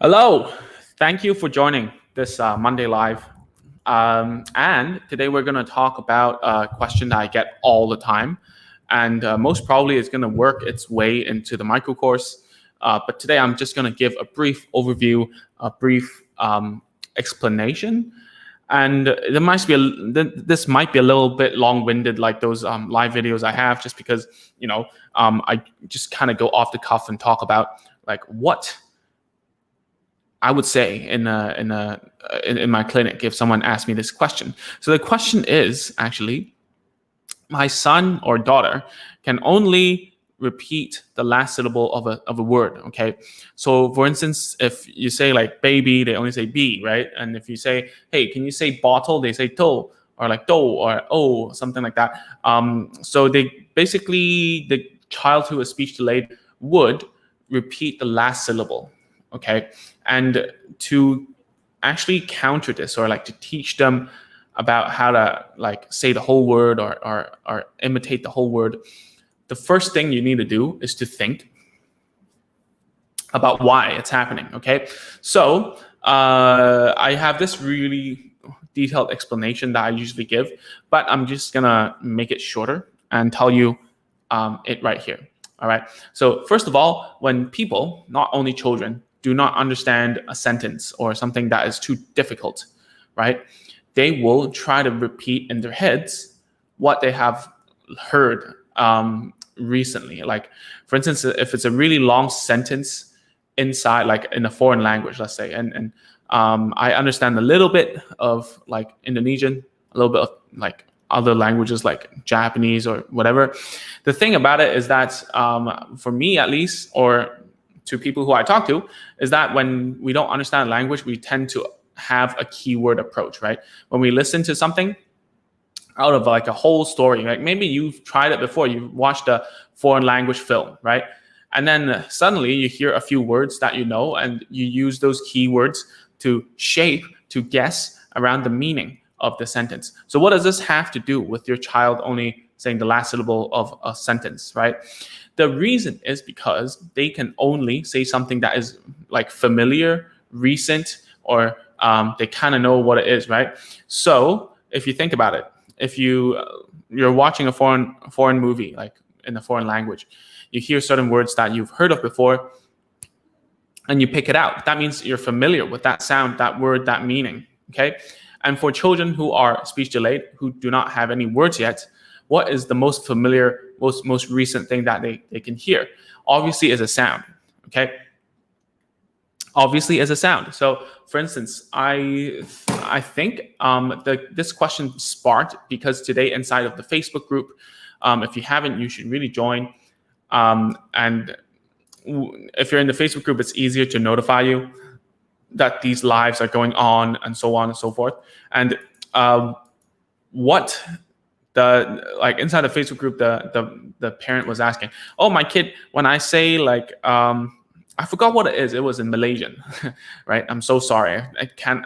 Hello, thank you for joining this Monday Live. And today we're going to talk about a question that I get all the time, and most probably it's going to work its way into the micro course. But today I'm just going to give a brief overview, a brief explanation, and this might be a little bit long-winded, like those live videos I have, just because I just kind of go off the cuff and talk about like what I would say in my clinic if someone asked me this question. So the question is actually, my son or daughter can only repeat the last syllable of a word. Okay, so for instance, if you say like baby, they only say b, right? And if you say, hey, can you say bottle, they say to, or like do, or oh, something like that. So they basically, the child who is speech delayed would repeat the last syllable. Okay, and to actually counter this, or like to teach them about how to like say the whole word, or imitate the whole word, the first thing you need to do is to think about why it's happening. Okay, so I have this really detailed explanation that I usually give, but I'm just gonna make it shorter and tell you it right here. All right, so first of all, when people, not only children, do not understand a sentence or something that is too difficult, right, they will try to repeat in their heads what they have heard recently. Like, for instance, if it's a really long sentence inside, like in a foreign language, let's say, and I understand a little bit of like Indonesian, a little bit of like other languages like Japanese or whatever. The thing about it is that for me at least, or to people who I talk to, is that when we don't understand language, we tend to have a keyword approach, right? When we listen to something out of like a whole story, like maybe you've tried it before, you've watched a foreign language film, right? And then suddenly you hear a few words that you know, and you use those keywords to guess around the meaning of the sentence. So what does this have to do with your child only saying the last syllable of a sentence, right? The reason is because they can only say something that is like familiar, recent, or they kind of know what it is, right? So if you think about it, if you're watching a foreign movie, like in a foreign language, you hear certain words that you've heard of before, and you pick it out. That means you're familiar with that sound, that word, that meaning. Okay. And for children who are speech delayed, who do not have any words yet, what is the most familiar, most recent thing that they can hear? Obviously is a sound. Okay. Obviously is a sound. So for instance, I think this question sparked because today inside of the Facebook group, if you haven't, you should really join. And if you're in the Facebook group, it's easier to notify you that these lives are going on and so on and so forth. And what the like inside the Facebook group, the parent was asking, oh, my kid, when I say like I forgot what it is. It was in Malaysian, right? I'm so sorry. I can't.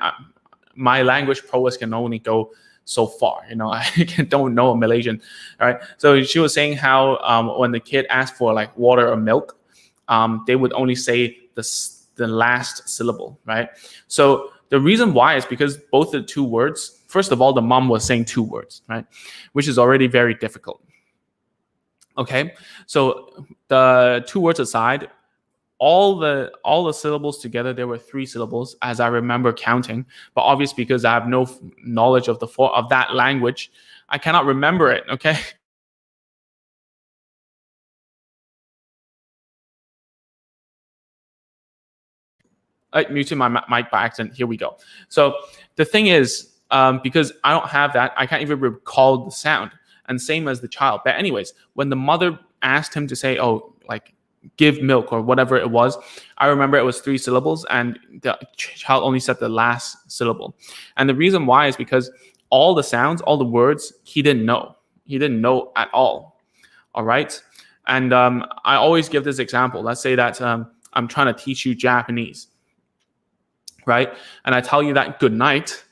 My language prowess can only go so far. I don't know Malaysian. All right. So she was saying how when the kid asked for like water or milk, they would only say the last syllable, right? So the reason why is because both the two words. First of all, the mom was saying two words, right, which is already very difficult. Okay. So the two words aside, all the syllables together, there were three syllables as I remember counting, but obviously because I have no knowledge of of that language, I cannot remember it. Okay. I muted my mic by accident. Here we go. So the thing is, because I don't have that, I can't even recall the sound, and same as the child. But anyways, when the mother asked him to say, oh, like give milk or whatever it was, I remember it was three syllables, and the child only said the last syllable. And the reason why is because all the sounds, all the words, he didn't know. He didn't know at all. All right. And I always give this example. Let's say that I'm trying to teach you Japanese, right? And I tell you that good night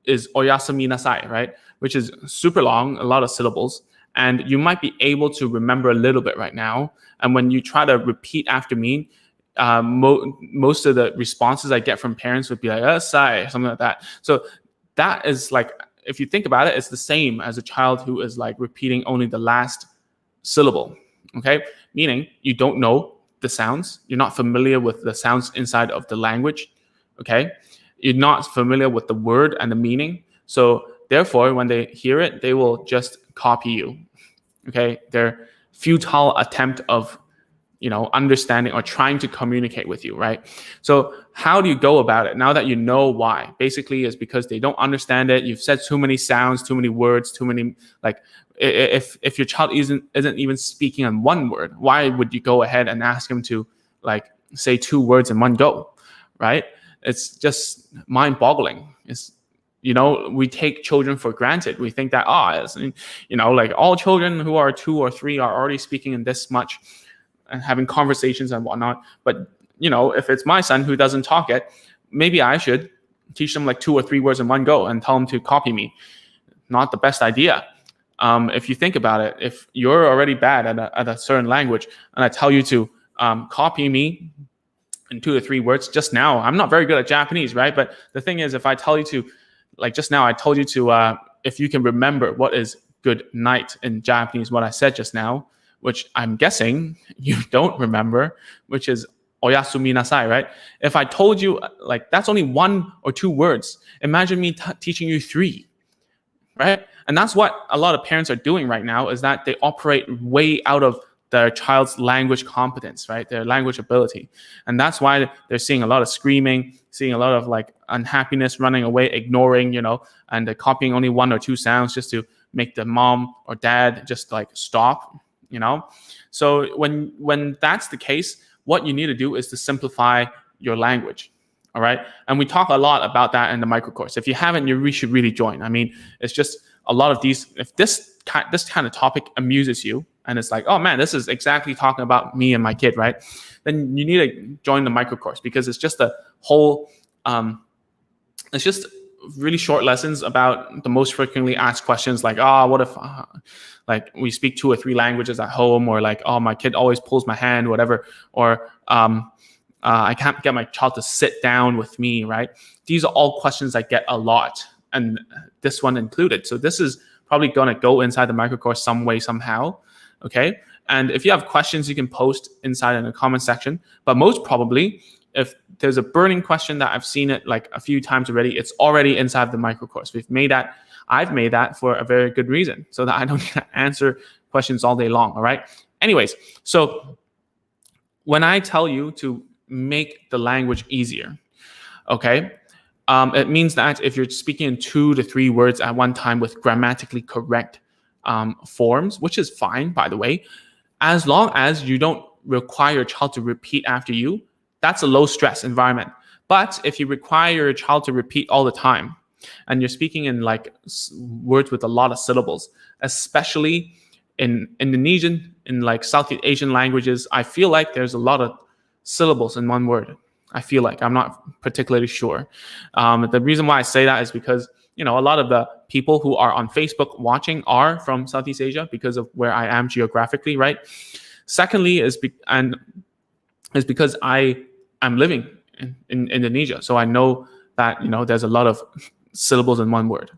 is oyasumi nasai, right? Which is super long, a lot of syllables. And you might be able to remember a little bit right now. And when you try to repeat after me, most of the responses I get from parents would be like, sigh, something like that. So that is like, if you think about it, it's the same as a child who is like repeating only the last syllable. Okay, meaning you don't know the sounds, you're not familiar with the sounds inside of the language. Okay, you're not familiar with the word and the meaning. So therefore, when they hear it, they will just copy you. Okay, their futile attempt of understanding or trying to communicate with you, right? So how do you go about it now that you know why? Basically, is because they don't understand it. You've said too many sounds, too many words, too many, like, if your child isn't even speaking on one word, why would you go ahead and ask him to like say 2 words in one go, right? It's just mind-boggling. It's we take children for granted. We think that like all children who are 2 or 3 are already speaking in this much and having conversations and whatnot. But if it's my son who doesn't talk yet, maybe I should teach them like 2 or 3 words in one go and tell them to copy me. Not the best idea. If you think about it, if you're already bad at a certain language and I tell you to copy me in 2 or 3 words, just now, I'm not very good at Japanese, right? But the thing is, if I tell you to, like just now, I told you to, if you can remember what is good night in Japanese, what I said just now, which I'm guessing you don't remember, which is oyasumi nasai, right? If I told you, like, that's only 1 or 2 words. Imagine me teaching you 3, right? And that's what a lot of parents are doing right now, is that they operate way out of their child's language competence, right? Their language ability. And that's why they're seeing a lot of screaming, seeing a lot of like unhappiness, running away, ignoring, and they're copying only 1 or 2 sounds just to make the mom or dad just like stop. So when that's the case, what you need to do is to simplify your language. All right. And we talk a lot about that in the micro course. If you haven't, you should really join. I mean, it's just a lot of these, if this kind of topic amuses you and it's like, oh man, this is exactly talking about me and my kid, right? Then you need to join the micro course, because it's just a whole, it's just really short lessons about the most frequently asked questions, like, what if like we speak 2 or 3 languages at home, or like, my kid always pulls my hand, whatever, or I can't get my child to sit down with me, right? These are all questions I get a lot, and this one included. So this is probably going to go inside the micro course some way, somehow. Okay. And if you have questions, you can post inside in the comment section, but most probably, if there's a burning question that I've seen it like a few times already, it's already inside the micro course. I've made that for a very good reason, so that I don't need to answer questions all day long. All right. Anyways, so when I tell you to make the language easier, okay, it means that if you're speaking in 2 to 3 words at one time with grammatically correct forms, which is fine, by the way, as long as you don't require your child to repeat after you, that's a low stress environment. But if you require your child to repeat all the time, and you're speaking in like words with a lot of syllables, especially in Indonesian, in like Southeast Asian languages, I feel like there's a lot of syllables in one word. I feel like, I'm not particularly sure. The reason why I say that is because, a lot of the people who are on Facebook watching are from Southeast Asia, because of where I am geographically, right? Secondly is because I'm living in Indonesia. So I know that, there's a lot of syllables in one word.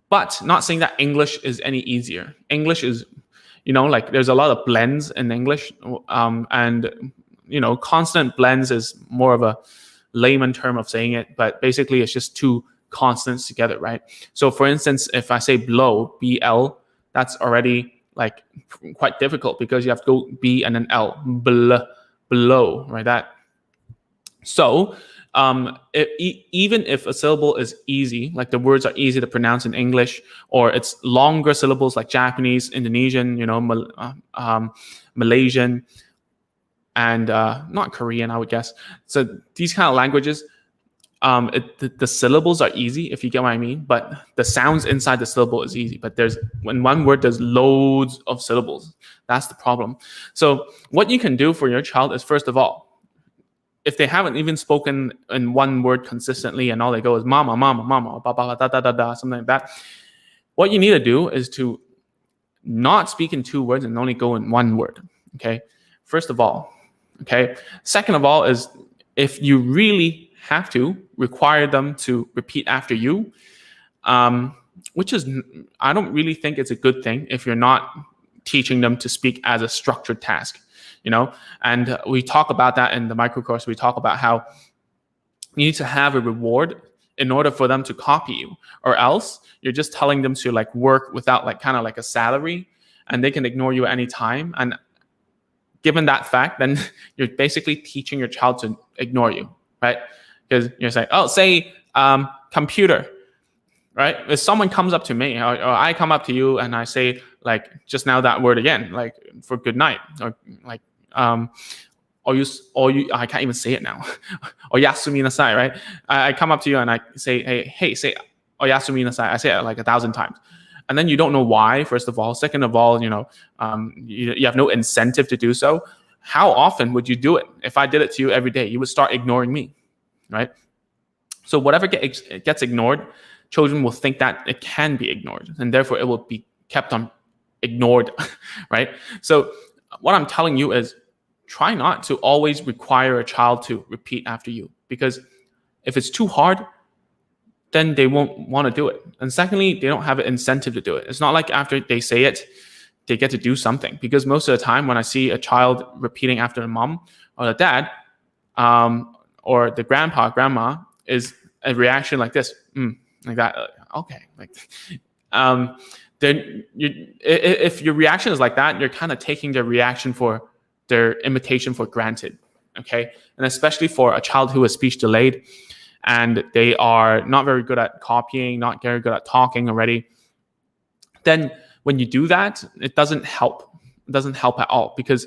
But not saying that English is any easier. English is, like there's a lot of blends in English. And, consonant blends is more of a layman term of saying it. But basically, it's just 2 consonants together, right? So for instance, if I say blow, BL, that's already like quite difficult, because you have to go B and then L, blow, right? That. So even if a syllable is easy, like the words are easy to pronounce in English, or it's longer syllables like Japanese, Indonesian, Malaysian, and not Korean, I would guess. So these kind of languages, the syllables are easy, if you get what I mean, but the sounds inside the syllable is easy. But when one word, there's loads of syllables. That's the problem. So what you can do for your child is, first of all, if they haven't even spoken in one word consistently and all they go is mama, mama, mama, ba, ba, da, da, da, da, something like that, what you need to do is to not speak in 2 words and only go in 1 word. Okay. First of all, Okay. Second of all is if you really have to require them to repeat after you, which is, I don't really think it's a good thing if you're not teaching them to speak as a structured task, and we talk about that in the micro course. We talk about how you need to have a reward in order for them to copy you, or else you're just telling them to like work without like kind of like a salary, and they can ignore you at any time. And given that fact, then you're basically teaching your child to ignore you, right? Because you're saying, oh, say computer, right? If someone comes up to me, or I come up to you and I say like just now that word again, like for good night, or like or you I can't even say it now. Oyasumi nasai, right? I come up to you and I say, hey, say oyasumi nasai. I say it like 1,000 times. And then you don't know why, first of all. Second of all, you have no incentive to do so. How often would you do it? If I did it to you every day, you would start ignoring me, right? So whatever gets ignored, children will think that it can be ignored, and therefore it will be kept on ignored, right? So what I'm telling you is try not to always require a child to repeat after you, because if it's too hard, then they won't want to do it. And secondly, they don't have an incentive to do it. It's not like after they say it, they get to do something. Because most of the time when I see a child repeating after the mom or the dad, or the grandpa, grandma, is a reaction like this, like that, okay. Like, then if your reaction is like that, you're kind of taking their reaction for their imitation for granted, okay? And especially for a child who is speech delayed and they are not very good at copying, not very good at talking already, then when you do that, it doesn't help. It doesn't help at all, because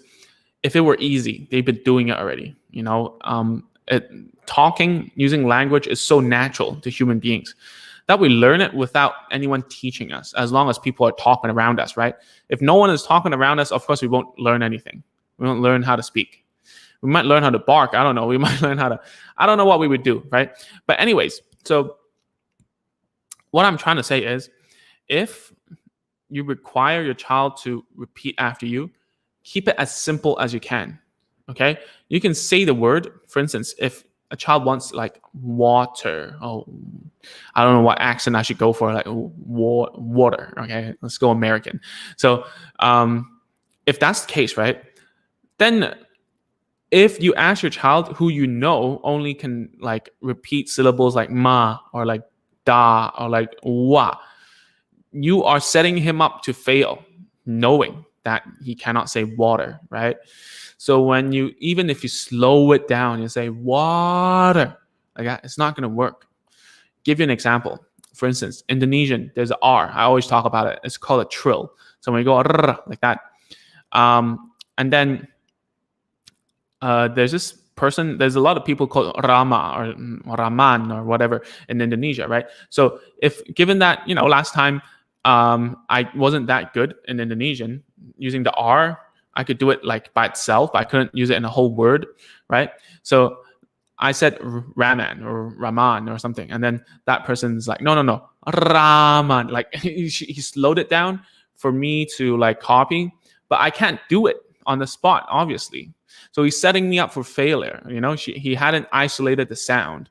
if it were easy, they've been doing it already. Talking, using language is so natural to human beings that we learn it without anyone teaching us, as long as people are talking around us, right? If no one is talking around us, of course, we won't learn anything. We won't learn how to speak. We might learn how to bark. I don't know. We might learn how to, I don't know what we would do, right? But anyways, so what I'm trying to say is, if you require your child to repeat after you, keep it as simple as you can, okay? You can say the word. For instance, if a child wants like water, I don't know what accent I should go for, like water, okay? Let's go American. So if that's the case, right, then if you ask your child who only can like repeat syllables like ma or like da or like wa, you are setting him up to fail, knowing that he cannot say water, right? So even if you slow it down, you say water, like that, it's not going to work. Give you an example. For instance, Indonesian, there's an R. I always talk about it. It's called a trill. So when you go like that, and then there's this person, there's a lot of people called Rama or Raman or whatever in Indonesia, right? So if given that, last time I wasn't that good in Indonesian using the R, I could do it like by itself, but I couldn't use it in a whole word, right? So I said Raman or Raman or something, and then that person's like, no, Raman. Like he slowed it down for me to like copy, but I can't do it on the spot, obviously. So he's setting me up for failure. He hadn't isolated the sound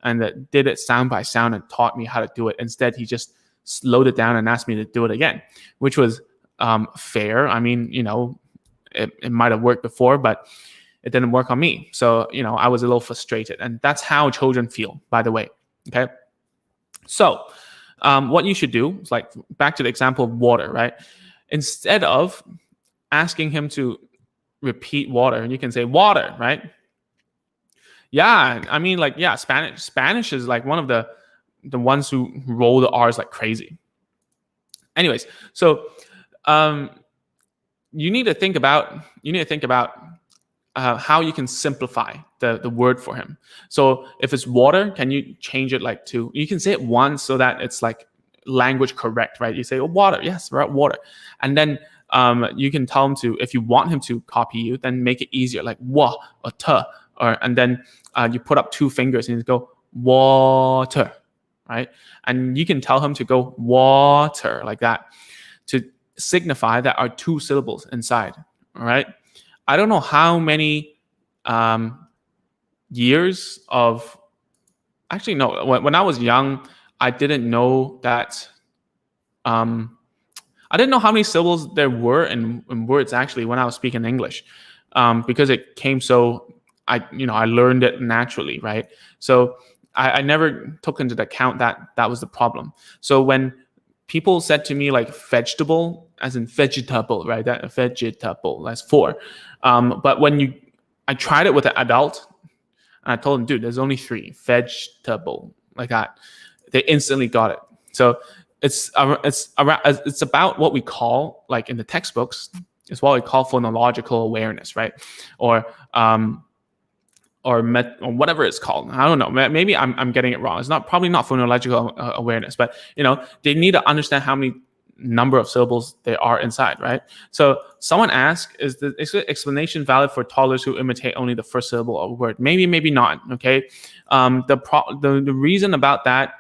and did it sound by sound and taught me how to do it. Instead, he just slowed it down and asked me to do it again, which was fair. I mean, it might have worked before, but it didn't work on me. So, I was a little frustrated. And that's how children feel, by the way. Okay. So what you should do is, like, back to the example of water, right? Instead of asking him to repeat water, you can say water, right? Yeah. I mean, like, yeah, Spanish is like one of the ones who roll the R's like crazy. Anyways, so you need to think about how you can simplify the word for him. So if it's water, can you change it like to, you can say it once so that it's like language correct, right? You say, oh, water, yes, we're at water. And then you can tell him to, if you want him to copy you, then make it easier, like wa or ta, and then you put up 2 fingers and you go water, right? And you can tell him to go water like that to signify that are 2 syllables inside, all right? I don't know how many years of, actually no, when I was young, I didn't know that. I didn't know how many syllables there were in words actually when I was speaking English, because it came so, I learned it naturally, right? So I never took into account that that was the problem. So when people said to me like vegetable, as in vegetable, right? That vegetable, that's four. But I tried it with an adult, and I told them, dude, there's only three, vegetable, like that. They instantly got it. So it's about what we call, like in the textbooks, it's what we call phonological awareness, right? Or or whatever it's called. I don't know. Maybe I'm getting it wrong. It's probably not phonological awareness, but they need to understand how many number of syllables there are inside, right? So someone asked, is the explanation valid for toddlers who imitate only the first syllable of a word? Maybe, maybe not. Okay. The reason about that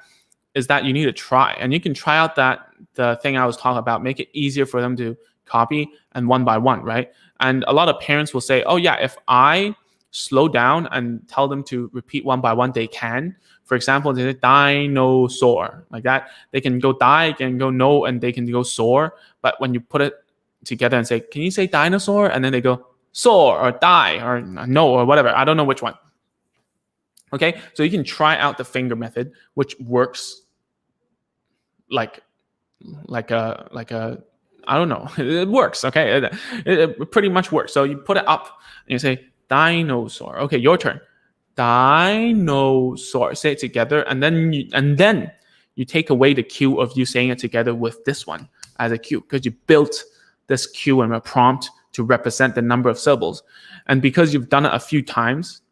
is that you need to try, and you can try out the thing I was talking about, make it easier for them to copy, and one by one, right? And a lot of parents will say, oh yeah, if I slow down and tell them to repeat one by one, they can. For example, they say dinosaur, like that. They can go die, can go no, and they can go soar. But when you put it together and say, can you say dinosaur? And then they go soar or die or no or whatever. I don't know which one. Okay, so you can try out the finger method, which works like a I don't know. It works. Okay, it pretty much works. So you put it up and you say dinosaur. Okay, your turn. Dinosaur. Say it together, and then you take away the cue of you saying it together with this one as a cue, because you built this cue and a prompt to represent the number of syllables, and because you've done it a few times,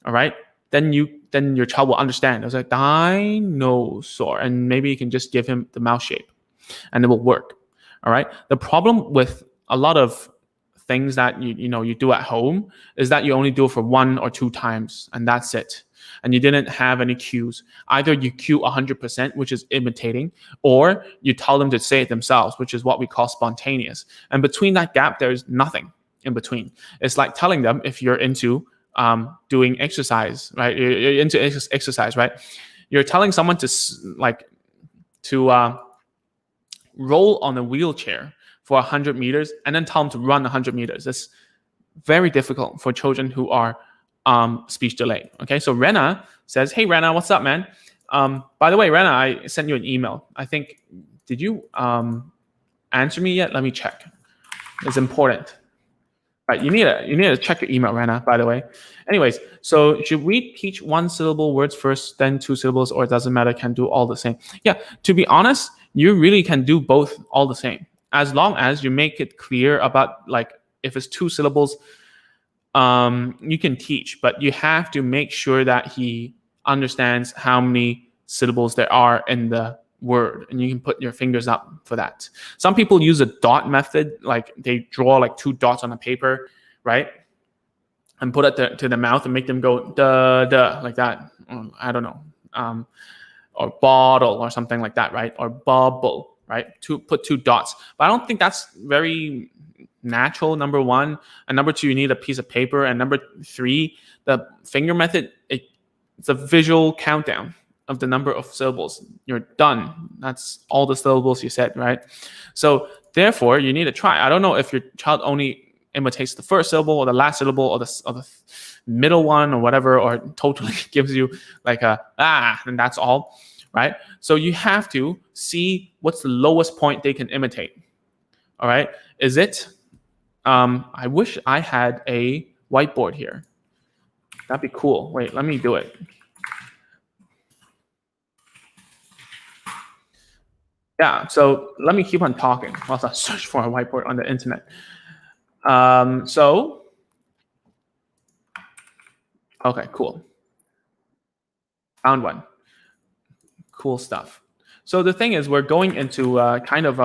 all right, then your child will understand. It's like dinosaur, and maybe you can just give him the mouth shape, and it will work. All right. The problem with a lot of things that you do at home is that you only do it for 1 or 2 times, and that's it. And you didn't have any cues. Either you cue 100%, which is imitating, or you tell them to say it themselves, which is what we call spontaneous. And between that gap, there's nothing in between. It's like telling them, if you're into doing exercise, right? You're into exercise, right? You're telling someone to roll on a wheelchair for 100 meters and then tell them to run 100 meters. It's very difficult for children who are speech delayed. Okay, so Rena says, hey Rena, what's up, man? By the way, Rena, I sent you an email. I think, did you answer me yet? Let me check. It's important. Right, you need to check your email, Rana, by the way. Anyways, so should we teach 1 syllable words first, then 2 syllables, or it doesn't matter, can do all the same? Yeah, to be honest, you really can do both all the same, as long as you make it clear about, like, if it's 2 syllables, you can teach, but you have to make sure that he understands how many syllables there are in the word, and you can put your fingers up for that. Some people use a dot method, like they draw like 2 dots on a paper, right, and put it to the mouth and make them go duh duh like that. I don't know, or bottle or something like that, right, or bubble, right, to put 2 dots. But I don't think that's very natural, number 1, and number 2, you need a piece of paper, and number 3, the finger method, it's a visual countdown of the number of syllables. You're done. That's all the syllables you said, right? So therefore, you need to try. I don't know if your child only imitates the first syllable or the last syllable or the middle one or whatever, or totally gives you like and that's all, right? So you have to see what's the lowest point they can imitate. All right? Is it? I wish I had a whiteboard here. That'd be cool. Wait, let me do it. Yeah, so let me keep on talking whilst I search for a whiteboard on the internet. Okay, cool. Found one. Cool stuff. So the thing is, we're going into kind of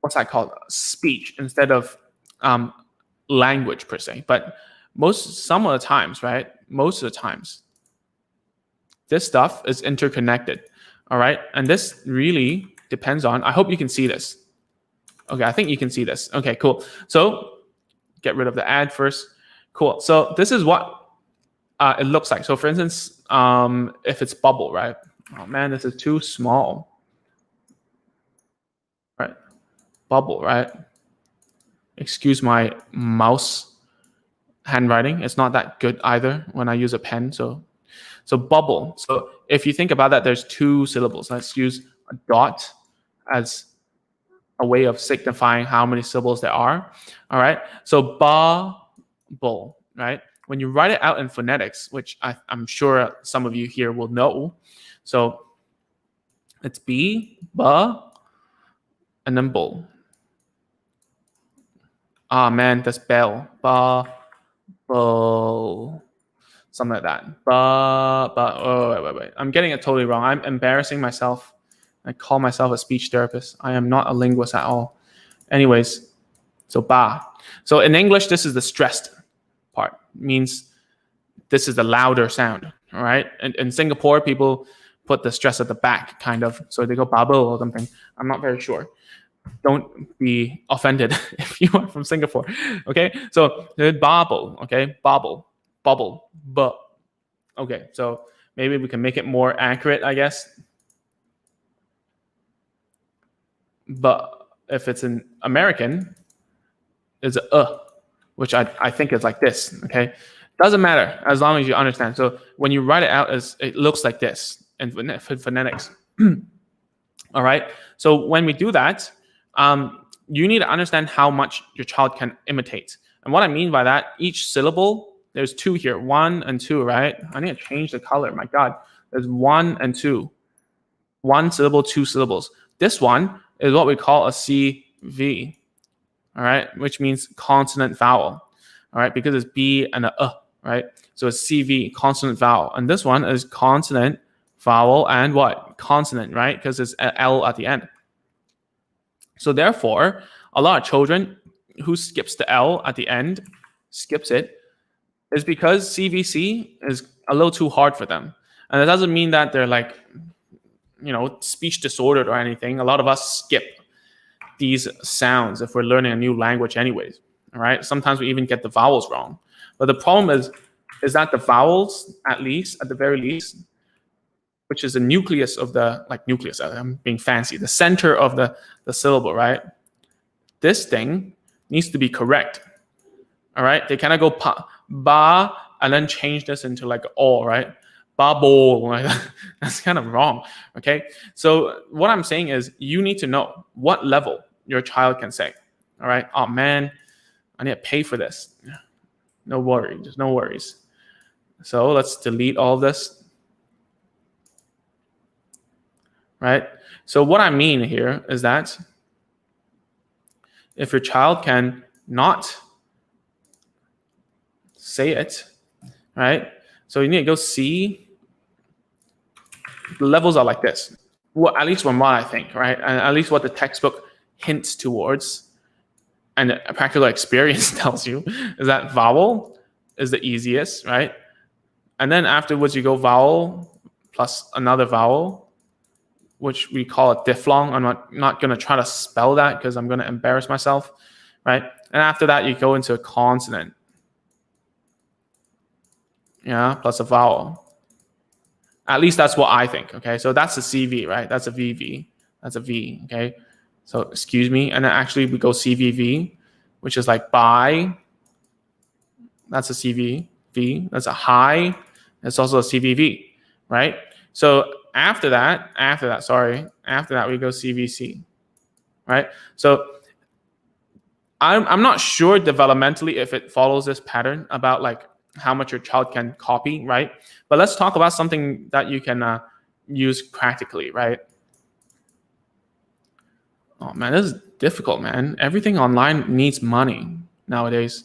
what's that called? Speech instead of language per se. But some of the times, right? Most of the times, this stuff is interconnected. All right, and this really depends on, I hope you can see this. Okay, I think you can see this. Okay, cool. So get rid of the ad first. Cool. So this is what it looks like. So for instance, if it's bubble, right? Oh man, this is too small. Right? Bubble, right? Excuse my mouse handwriting. It's not that good either when I use a pen. So bubble. So if you think about that, there's two syllables. Let's use a dot as a way of signifying how many syllables there are. All right. So bubble, right? When you write it out in phonetics, which I'm sure some of you here will know. So it's B, ba, and then bull. Ah, man, that's bell. Ba, bull. Something like that. Oh, wait. I'm getting it totally wrong. I'm embarrassing myself. I call myself a speech therapist. I am not a linguist at all. Anyways, so ba. So in English, this is the stressed part. It means this is the louder sound. All right. And in Singapore, people put the stress at the back, kind of. So they go bubble or something. I'm not very sure. Don't be offended if you are from Singapore. Okay. So bubble. Okay. Bubble. But. Okay. So maybe we can make it more accurate, I guess. But if it's an American, it's a which I think is like this. Okay, doesn't matter as long as you understand. So when you write it out, it looks like this in phonetics. All right. So when we do that, you need to understand how much your child can imitate. And what I mean by that, each syllable, there's two here, 1 and 2. Right. I need to change the color. My God, there's 1 and 2. 1 syllable, 2 syllables. This one is what we call a CV, all right, which means consonant vowel, all right, because it's B and a, right? So it's CV, consonant vowel. And this one is consonant, vowel, and what? Consonant, right? Because it's a L at the end. So therefore, a lot of children who skips the L at the end, skips it, is because CVC is a little too hard for them. And it doesn't mean that they're like, speech disordered or anything. A lot of us skip these sounds if we're learning a new language anyways. All right. Sometimes we even get the vowels wrong. But the problem is that the vowels, at the very least, which is the nucleus of nucleus, I'm being fancy, the center of the syllable, right? This thing needs to be correct. All right. They kind of go ba and then change this into like all, right? Bubble. That's kind of wrong. Okay. So what I'm saying is you need to know what level your child can say. All right. Oh man, I need to pay for this. No worries. There's no worries. So let's delete all this. Right. So what I mean here is that if your child can not say it, right? So you need to go see. The levels are like this. Well, at least from what I think, right? And at least what the textbook hints towards and a practical experience tells you is that vowel is the easiest, right? And then afterwards you go vowel plus another vowel, which we call a diphthong. I'm not going to try to spell that because I'm going to embarrass myself, right? And after that you go into a consonant, plus a vowel. At least that's what I think, okay? So that's a CV, right? That's a VV. That's a V, okay? So excuse me. And then actually we go CVV, which is like by. That's a CVV. That's a high. It's also a CVV, right? So after that, we go CVC, right? So I'm not sure developmentally if it follows this pattern about like how much your child can copy, right? But let's talk about something that you can use practically, right? Oh man, this is difficult, man. Everything online needs money nowadays.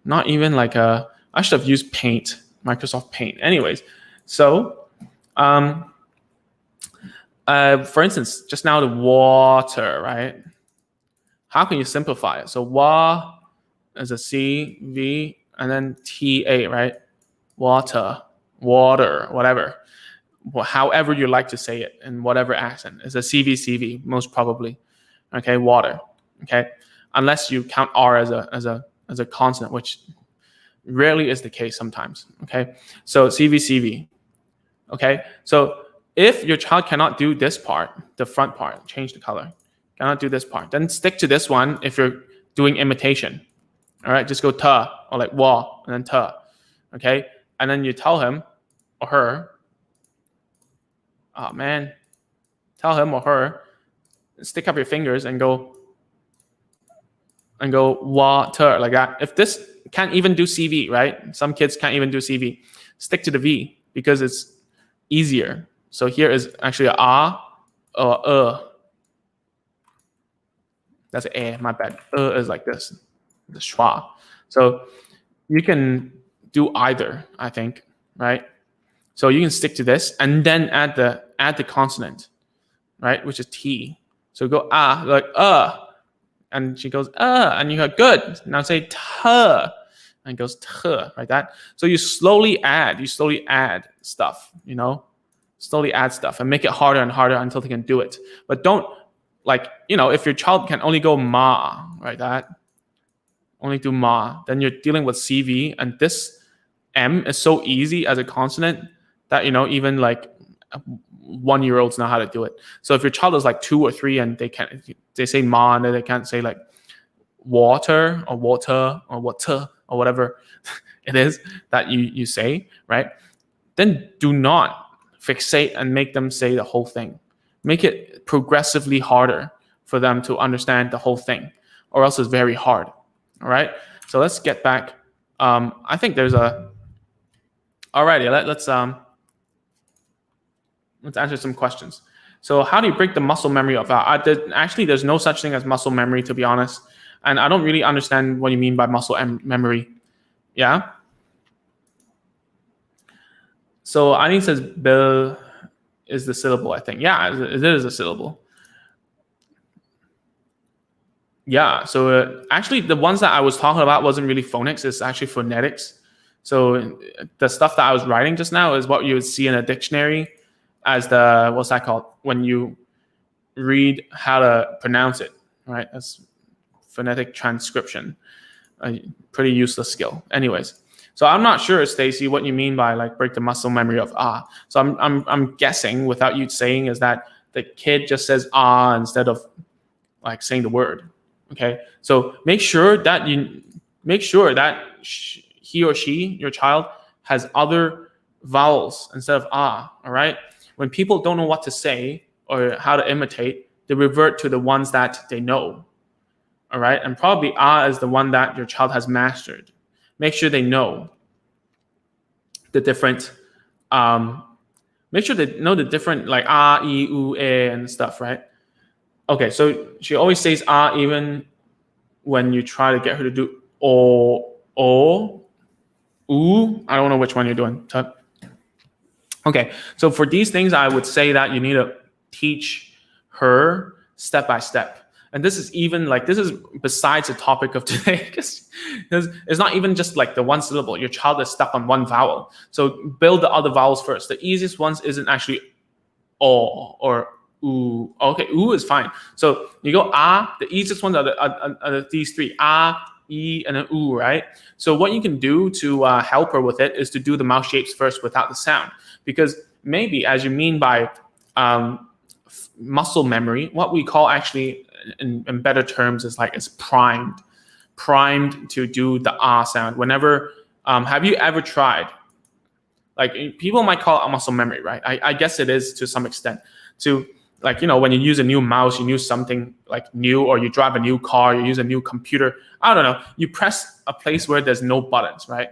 Not even like I should have used Paint, Microsoft Paint. Anyways, so for instance, just now the water, right? How can you simplify it? So wa is a C, V, and then TA, right? Water, whatever. However you like to say it in whatever accent. It's a CVCV, most probably. Okay, water. Okay, unless you count R as a consonant, which Rarely is the case sometimes. Okay, so CV. Okay, so if your child cannot do this part, the front part, change the color, cannot do this part, then stick to this one if you're doing imitation. All right, just go ta or like wa and then ta. Okay, and then you tell him or her, oh man, tell him or her, stick up your fingers and go wa ta like that. If this can't even do CV, right? Some kids can't even do CV. Stick to the V because it's easier. So here is actually a or That's a, my bad. Is like this, the schwa. So you can do either, I think, right? So you can stick to this and then add the consonant, right, which is T. So go like and she goes and you go good. Now say ta, and it goes t, like that. So you slowly add stuff, slowly add stuff and make it harder and harder until they can do it. But don't if your child can only go ma, right, that only do ma, then you're dealing with CV, and this M is so easy as a consonant that even like 1-year-olds know how to do it. So if your child is like 2 or 3 and they say ma and they can't say like water or water or water or whatever it is that you say, right? Then do not fixate and make them say the whole thing. Make it progressively harder for them to understand the whole thing, or else it's very hard. All right. So let's get back. I think there's alrighty. Let's answer some questions. So how do you break the muscle memory of that? Actually, there's no such thing as muscle memory, to be honest. And I don't really understand what you mean by muscle memory. Yeah. So Ani says Bill is the syllable, I think. Yeah, it is a syllable. Yeah. So actually, the ones that I was talking about wasn't really phonics. It's actually phonetics. So the stuff that I was writing just now is what you would see in a dictionary as what's that called? When you read how to pronounce it, right? That's phonetic transcription. A pretty useless skill. Anyways, so I'm not sure, Stacy, what you mean by like break the muscle memory of ah. So I'm guessing without you saying is that the kid just says ah instead of like saying the word. Okay, so make sure that he or she, your child, has other vowels instead of ah. All right. When people don't know what to say or how to imitate, they revert to the ones that they know. All right, and probably ah is the one that your child has mastered. Make sure they know the different. Make sure they know the different like ah, e, u, e, and stuff, right? Okay, so she always says ah even when you try to get her to do o, oo. I don't know which one you're doing. Okay, so for these things, I would say that you need to teach her step by step. And this is besides the topic of today, because it's not even just like the one syllable. Your child is stuck on one vowel. So build the other vowels first. The easiest ones isn't actually o or oo. Okay, oo is fine. So you go ah. The easiest ones are these three: ah, e, and an oo, right? So what you can do to help her with it is to do the mouth shapes first without the sound. Because maybe, as you mean by muscle memory, what we call actually in better terms is like it's primed to do the ah sound. Whenever, have you ever tried? Like people might call it muscle memory, right? I guess it is to some extent. To like when you use a new mouse, you use something like new, or you drive a new car, you use a new computer. I don't know. You press a place where there's no buttons, right?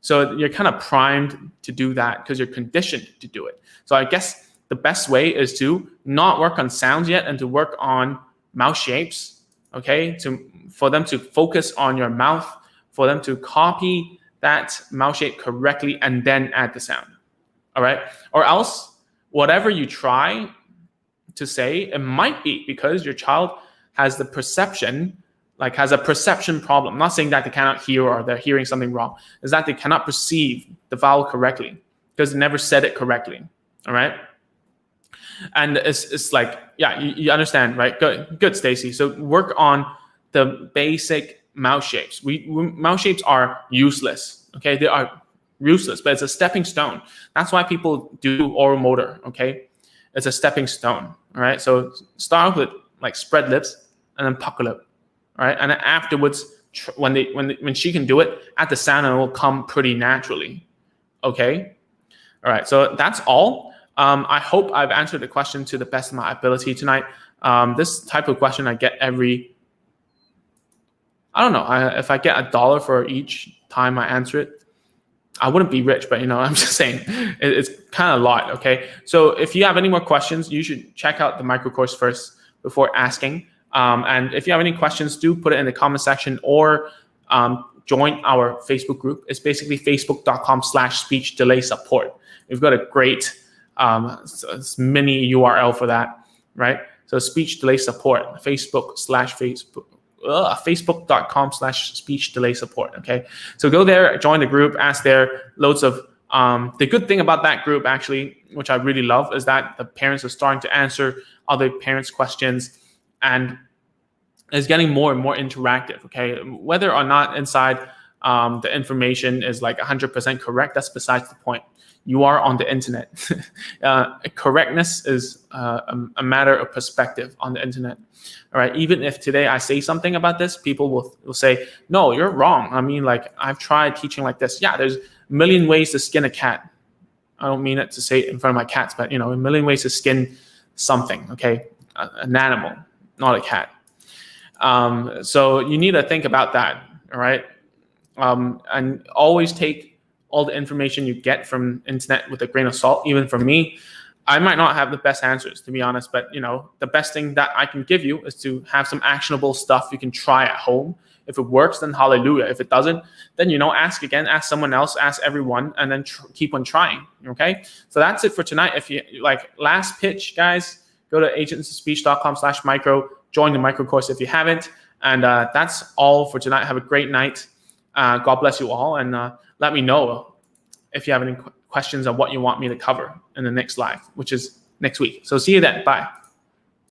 So you're kind of primed to do that because you're conditioned to do it. So I guess the best way is to not work on sounds yet and to work on mouth shapes, okay? For them to focus on your mouth, for them to copy that mouth shape correctly and then add the sound, all right? Or else, whatever you try to say, it might be because your child has a perception problem. I'm not saying that they cannot hear or they're hearing something wrong. Is that they cannot perceive the vowel correctly because they never said it correctly, all right? And it's like, yeah, you understand, right? Good, Stacy. So work on the basic mouth shapes. Mouth shapes are useless. Okay, they are useless, but it's a stepping stone. That's why people do oral motor. Okay, it's a stepping stone. All right, so start with like spread lips and then pucker lip. All right, and then afterwards, when she can do it, at the sound, it will come pretty naturally. Okay, all right, so that's all. I hope I've answered the question to the best of my ability tonight. This type of question I get every, I don't know, if I get $1 for each time I answer it, I wouldn't be rich, but I'm just saying it's kind of a lot. Okay, so if you have any more questions, you should check out the micro course first before asking. And if you have any questions, do put it in the comment section or join our Facebook group. It's basically facebook.com/speech delay support. We've got a great mini URL for that, right? So speech delay support, facebook.com/speech delay support. Okay, so go there, join the group, ask there. Loads of the good thing about that group, actually, which I really love, is that the parents are starting to answer other parents' questions and is getting more and more interactive. Okay, whether or not inside the information is like 100% correct, that's besides the point. You are on the internet. Correctness is a matter of perspective on the internet. All right. Even if today I say something about this, people will say, no, you're wrong. I mean, like, I've tried teaching like this. Yeah, there's a million ways to skin a cat. I don't mean it to say it in front of my cats, but a million ways to skin something. Okay, an animal, not a cat. So you need to think about that. All right. And always take all the information you get from internet with a grain of salt. Even for me, I might not have the best answers, to be honest, but the best thing that I can give you is to have some actionable stuff you can try at home. If it works, then hallelujah. If it doesn't, then ask again, ask someone else, ask everyone, and then keep on trying. Okay, so that's it for tonight. If you like, last pitch, guys, go to agentsofspeech.com/micro, join the micro course if you haven't, and that's all for tonight. Have a great night. God bless you all, and let me know if you have any questions on what you want me to cover in the next live, which is next week. So see you then. Bye.